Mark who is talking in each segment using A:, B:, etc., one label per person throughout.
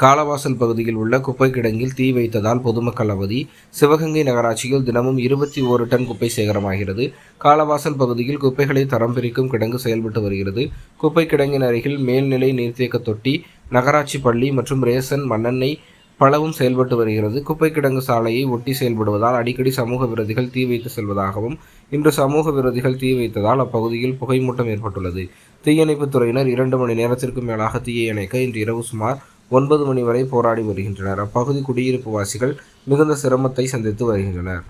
A: காலவாசல் பகுதியில் உள்ள குப்பை கிடங்கில் தீ வைத்ததால் பொதுமக்கள் அவதி. சிவகங்கை நகராட்சியில் தினமும் 21 டன் குப்பை சேகரமாகிறது. காலவாசல் பகுதியில் குப்பைகளை தரம் பிரிக்கும் கிடங்கு செயல்பட்டு வருகிறது. குப்பை கிடங்கின் அருகில் மேல்நிலை நீர்த்தேக்க தொட்டி, நகராட்சி பள்ளி மற்றும் ரேசன், மண்ணெண்ணெய் பலவும் செயல்பட்டு வருகிறது. குப்பை கிடங்கு சாலையை ஒட்டி செயல்படுவதால் அடிக்கடி சமூக விரோதிகள் தீ வைத்து செல்வதாகவும், இன்று சமூக விரோதிகள் தீ வைத்ததால் அப்பகுதியில் புகைமூட்டம் ஏற்பட்டுள்ளது. தீயணைப்புத் துறையினர் 2 மணி நேரத்திற்கும் மேலாக தீயை அணைக்க இன்று இரவு சுமார் 9 மணி வரை போராடி வருகின்றனர். அப்பகுதி குடியிருப்பு வாசிகள் மிகுந்த சிரமத்தை சந்தித்து வருகின்றனர்.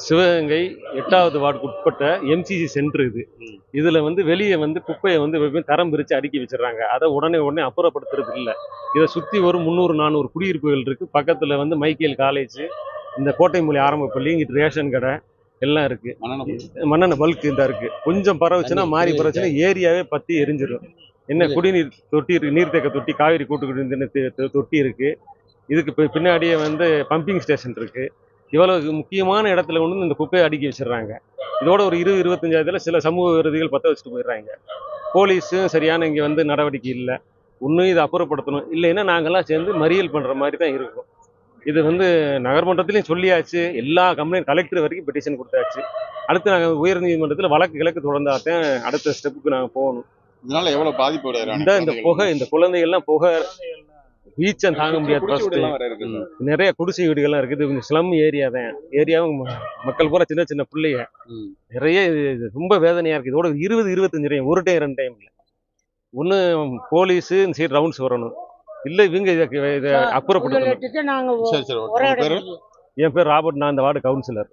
B: சிவகங்கை 8வது வார்டுக்கு உட்பட்ட எம்சிசி சென்டர் இதுல வெளியே குப்பையை தரம் பிரித்து அடுக்கி வச்சிடறாங்க. அதை உடனே அப்புறப்படுத்துறது இல்லை. இதை சுற்றி ஒரு 300-400 குடியிருப்புகள் இருக்கு. பக்கத்தில் மைக்கேல் காலேஜ், இந்த கோட்டைமொழி ஆரம்ப பள்ளி, இங்கிட்டு ரேஷன் கடை எல்லாம் இருக்கு. மண்ணெண்ணெய் பல்க் இந்த இருக்கு. கொஞ்சம் பரவுச்சுன்னா மாறி பரவுச்சுன்னா ஏரியாவே பற்றி எரிஞ்சிடும். என்ன குடிநீர் தொட்டி இருக்கு, நீர்த்தேக்க தொட்டி, காவிரி கூட்டு தொட்டி இருக்கு. இதுக்கு பின்னாடியே பம்பிங் ஸ்டேஷன் இருக்கு. இவ்வளவு முக்கியமான இடத்துல இந்த குப்பையை அடுக்கி வச்சிடறாங்க. இதோட ஒரு 20-25 சில சமூக விரோதிகள் பற்ற வச்சுட்டு போயிடுறாங்க. போலீஸும் சரியான இங்கே நடவடிக்கை இல்லை. இன்னும் இதை அப்புறப்படுத்தணும். இல்லைன்னா நாங்கள்லாம் சேர்ந்து மறியல் பண்ணுற மாதிரி தான் இருக்கும். இது நகர்மன்றத்திலையும் சொல்லியாச்சு. எல்லா கம்ப்ளைண்ட் கலெக்டர் வரைக்கும் பெட்டிஷன் கொடுத்தாச்சு. அடுத்து நாங்கள் உயர்நீதிமன்றத்தில் வழக்கு தொடர்ந்தாதான் அடுத்த ஸ்டெப்புக்கு நாங்கள் போகணும்.
C: இதனால எவ்வளவு பாதிப்பு
B: இந்த புகை, இந்த குழந்தைகள்லாம் புகை வீச்சம் தாங்க முடியாது. நிறைய குடிசை வீடுகள்லாம் இருக்குது. கொஞ்சம் ஸ்லம் ஏரியா தான். ஏரியாவும் மக்கள் பூரா சின்ன சின்ன பிள்ளைங்க நிறைய. ரொம்ப வேதனையா இருக்கு. இதோட 20-25 ஒரு டைம் 2 டைம் இல்லை. ஒன்று போலீஸு இந்த சைடு ரவுண்ட்ஸ் வரணும், இல்லை இவங்க இதை அப்புறப்படுத்தணும்.
C: சரி.
B: என் பேர் ராபர்ட், நான் இந்த வார்டு கவுன்சிலர்.